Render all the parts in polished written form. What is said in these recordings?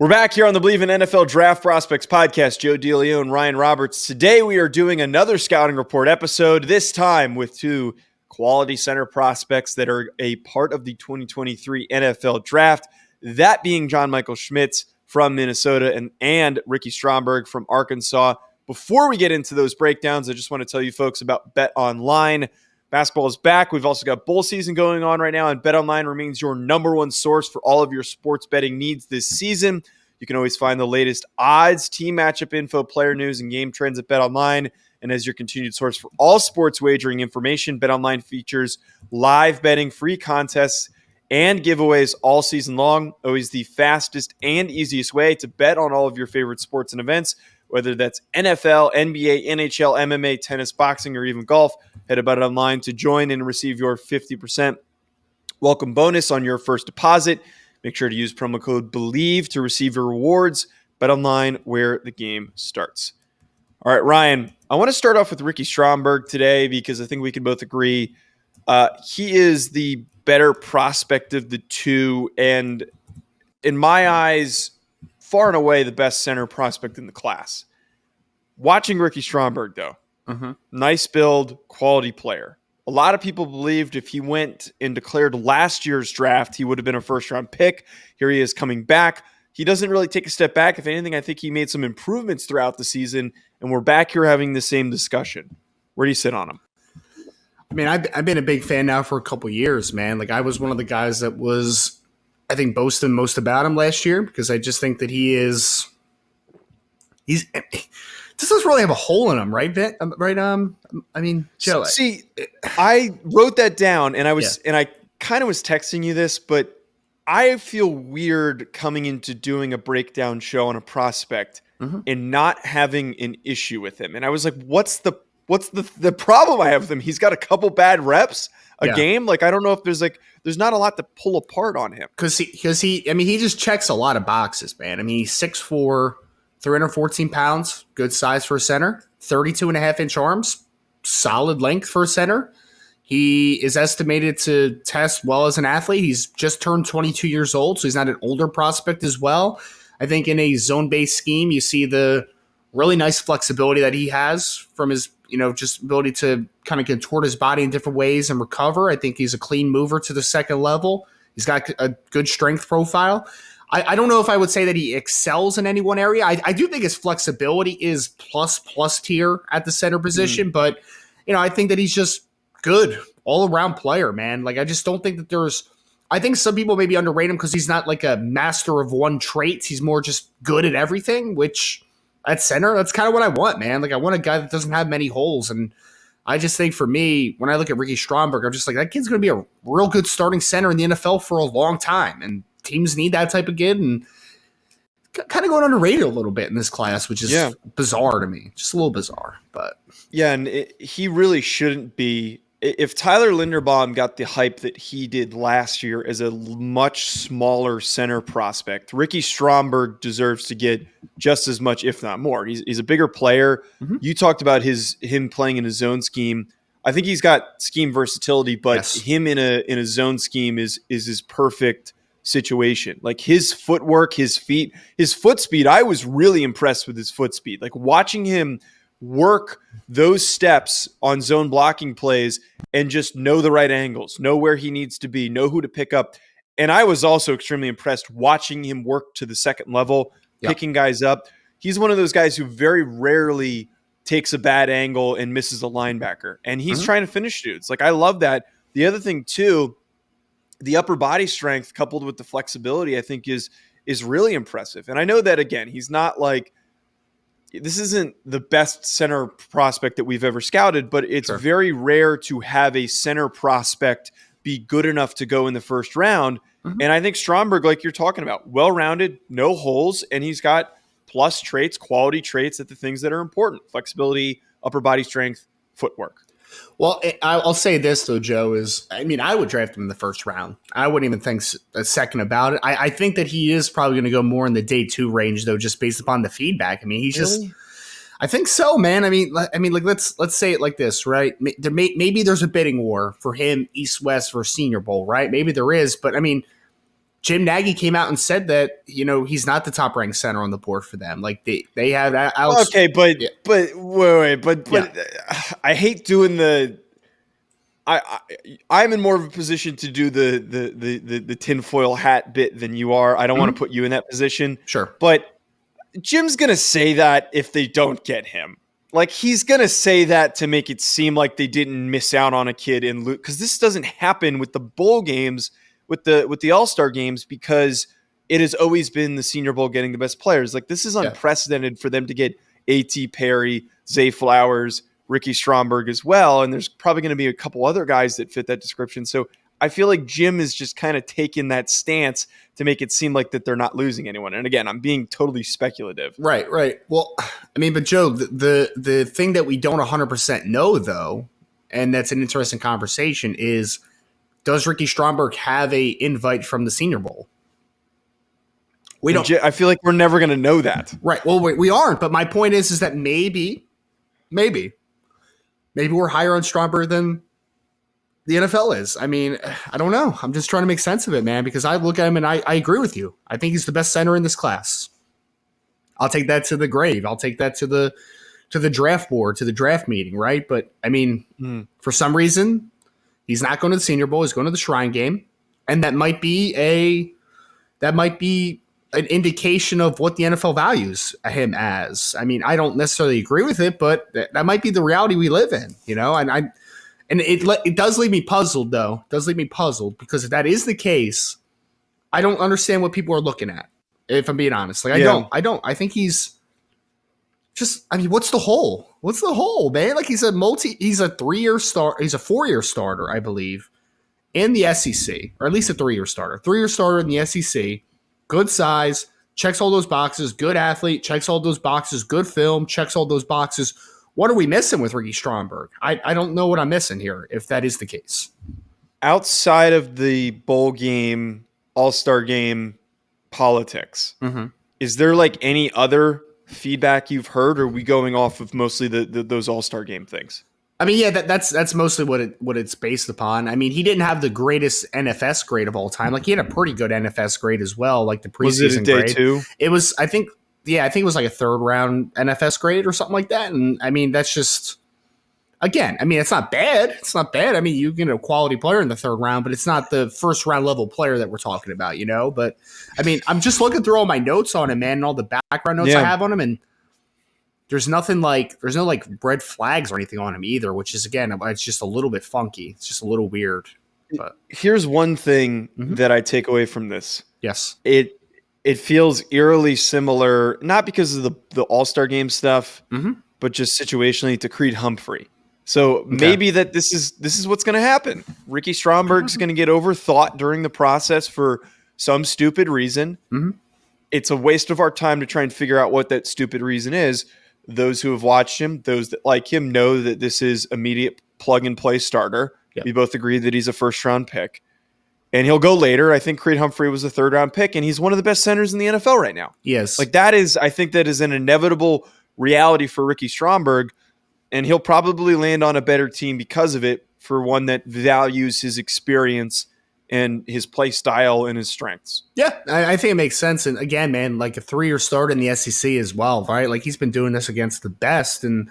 We're back here on the Believe in NFL Draft Prospects podcast. Joe DeLeone, Ryan Roberts. Today we are doing another scouting report episode, this time with two quality center prospects that are a part of the 2023 NFL Draft. That being John Michael Schmitz from Minnesota and Ricky Stromberg from Arkansas. Before we get into those breakdowns, I just want to tell you folks about Bet Online. Basketball is back. We've also got bowl season going on right now, and BetOnline remains your number one source for all of your sports betting needs this season. You can always find the latest odds, team matchup info, player news, and game trends at BetOnline. And as your continued source for all sports wagering information, BetOnline features live betting, free contests, and giveaways all season long. Always the fastest and easiest way to bet on all of your favorite sports and events, whether that's NFL, NBA, NHL, MMA, tennis, boxing, or even golf. Head to BetOnline to join and receive your 50% welcome bonus on your first deposit. Make sure to use promo code BELIEVE to receive your rewards. BetOnline, where the game starts. All right, Ryan, I want to start off with Ricky Stromberg today because I think we can both agree he is the better prospect of the two, and in my eyes, far and away the best center prospect in the class. Watching Ricky Stromberg, though, nice build, quality player. A lot of people believed if he went and declared last year's draft, he would have been a first-round pick. Here he is coming back. He doesn't really take a step back. If anything, I think he made some improvements throughout the season, and we're back here having the same discussion. Where do you sit on him? I mean, I've been a big fan now for a couple years, man. Like, I was one of the guys that was, I think, boasting most about him last year because I just think that he's this doesn't really have a hole in him, right? Right? I mean, Joe. See, I wrote that down, and I kind of was texting you this, but I feel weird coming into doing a breakdown show on a prospect and not having an issue with him. And I was like, what's the problem I have with him? He's got a couple bad reps a game. Like, I don't know if there's not a lot to pull apart on him. Because he just checks a lot of boxes, man. I mean, he's 6'4", 314 pounds, good size for a center, 32.5-inch arms, solid length for a center. He is estimated to test well as an athlete. He's just turned 22 years old, so he's not an older prospect as well. I think in a zone-based scheme, you see the really nice flexibility that he has from his, just ability to kind of contort his body in different ways and recover. I think he's a clean mover to the second level. He's got a good strength profile. I don't know if I would say that he excels in any one area. I do think his flexibility is plus tier at the center position, but I think that he's just good all around player, man. Like, I just don't think that I think some people maybe underrate him because he's not like a master of one trait. He's more just good at everything, which at center, that's kind of what I want, man. Like, I want a guy that doesn't have many holes. And I just think for me, when I look at Ricky Stromberg, I'm just like, that kid's going to be a real good starting center in the NFL for a long time. And teams need that type of kid, and kind of going underrated a little bit in this class, which is bizarre to me. Just a little bizarre, but yeah, and he really shouldn't be. If Tyler Linderbaum got the hype that he did last year as a much smaller center prospect, Ricky Stromberg deserves to get just as much, if not more. He's a bigger player. You talked about him playing in a zone scheme. I think he's got scheme versatility, but him in a zone scheme is his perfect situation. Like, his footwork, his feet, his foot speed. I was really impressed with his foot speed. Like, watching him work those steps on zone blocking plays and just know the right angles, know where he needs to be, know who to pick up. And I was also extremely impressed watching him work to the second level, picking guys up. He's one of those guys who very rarely takes a bad angle and misses a linebacker. And he's trying to finish dudes. Like, I love that. The other thing too, the upper body strength coupled with the flexibility, I think is really impressive. And I know that, again, he's not like, this isn't the best center prospect that we've ever scouted, but it's very rare to have a center prospect be good enough to go in the first round. And I think Stromberg, like you're talking about, well-rounded, no holes, and he's got plus traits, quality traits at the things that are important: flexibility, upper body strength, footwork. Well, I'll say this, though, Joe, I would draft him in the first round. I wouldn't even think a second about it. I think that he is probably going to go more in the day 2 range, though, just based upon the feedback. I mean, he's just I think so, man. I mean, like let's say it like this, right? Maybe there's a bidding war for him, East-West versus Senior Bowl, right? Maybe there is, but I mean, Jim Nagy came out and said that, he's not the top ranked center on the board for them. Like they have Alex. Okay, but I hate doing the. I'm in more of a position to do the tinfoil hat bit than you are. I don't want to put you in that position. Sure, but Jim's gonna say that if they don't get him. Like, he's going to say that to make it seem like they didn't miss out on a kid in Luke, because this doesn't happen with the bowl games, with the All-Star games, because it has always been the Senior Bowl getting the best players. Like, this is unprecedented for them to get A.T. Perry, Zay Flowers, Ricky Stromberg as well, and there's probably going to be a couple other guys that fit that description. So I feel like Jim is just kind of taking that stance to make it seem like that they're not losing anyone. And again, I'm being totally speculative. Right. Well, I mean, but Joe, the thing that we don't 100% know, though, and that's an interesting conversation, is does Ricky Stromberg have a invite from the Senior Bowl? We don't. I feel like we're never going to know that. Right. Well, we aren't. But my point is that maybe we're higher on Stromberg than the NFL is. I mean, I don't know. I'm just trying to make sense of it, man, because I look at him and I agree with you. I think he's the best center in this class. I'll take that to the grave. I'll take that to the draft board, to the draft meeting, right? But I mean, for some reason, he's not going to the Senior Bowl. He's going to the Shrine Game, and that might be an indication of what the NFL values him as. I mean, I don't necessarily agree with it, but that might be the reality we live in, And it does leave me puzzled, though. It does leave me puzzled, because if that is the case, I don't understand what people are looking at, if I'm being honest. Like, I don't. I think he's just, I mean, what's the hole? What's the hole, man? Like, he's a 3-year star. He's a 4-year starter, I believe, in the SEC, or at least a 3-year starter. 3-year starter in the SEC, good size, checks all those boxes, good athlete, checks all those boxes, good film, checks all those boxes. What are we missing with Ricky Stromberg? I don't know what I'm missing here, if that is the case. Outside of the bowl game, All-Star game politics, is there like any other feedback you've heard, or are we going off of mostly those All-Star game things? I mean, yeah, that's mostly what it's based upon. I mean, he didn't have the greatest NFS grade of all time. Like, he had a pretty good NFS grade as well, like the preseason was it a day grade. Two? It was, I think it was like a 3rd round NFS grade or something like that. And I mean, that's just, again, I mean, it's not bad. It's not bad. I mean, you get a quality player in the 3rd round, but it's not the 1st round level player that we're talking about, But I mean, I'm just looking through all my notes on him, man, and all the background notes I have on him. And there's no red flags or anything on him either, which is, again, it's just a little bit funky. It's just a little weird. But here's one thing that I take away from this. Yes. It feels eerily similar, not because of the All-Star game stuff, but just situationally to Creed Humphrey. So maybe that this is what's going to happen. Ricky Stromberg's going to get overthought during the process for some stupid reason. It's a waste of our time to try and figure out what that stupid reason is. Those who have watched him, those that like him, know that this is immediate plug-and-play starter. Yep. We both agree that he's a first-round pick. And he'll go later. I think Creed Humphrey was a 3rd-round pick, and he's one of the best centers in the NFL right now. Yes. Like, I think that is an inevitable reality for Ricky Stromberg, and he'll probably land on a better team because of it, for one that values his experience and his play style and his strengths. Yeah, I think it makes sense. And again, man, like a 3-year start in the SEC as well, right? Like, he's been doing this against the best. And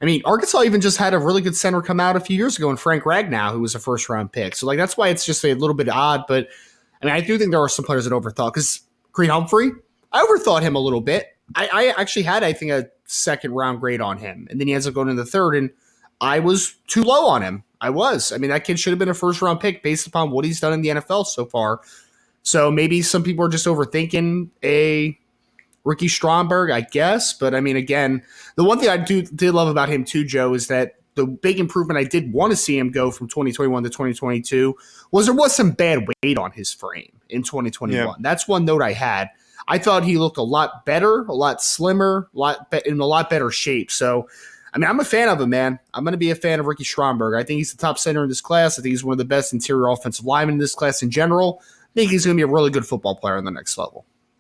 I mean, Arkansas even just had a really good center come out a few years ago in Frank Ragnow, who was a 1st-round pick. So, like, that's why it's just a little bit odd. But I mean, I do think there are some players that overthought, because Creed Humphrey, I overthought him a little bit. I actually had, I think, a 2nd-round grade on him. And then he ends up going to the 3rd, and I was too low on him. I mean, that kid should have been a 1st-round pick based upon what he's done in the NFL so far. So maybe some people are just overthinking a Ricky Stromberg, I guess. But I mean, again, the one thing I did love about him too, Joe, is that the big improvement I did want to see him go from 2021 to 2022 was there was some bad weight on his frame in 2021. Yeah. That's one note I had. I thought he looked a lot better, a lot slimmer, in a lot better shape. So, I mean, I'm a fan of him, man. I'm going to be a fan of Ricky Stromberg. I think he's the top center in this class. I think he's one of the best interior offensive linemen in this class in general. I think he's going to be a really good football player on the next level.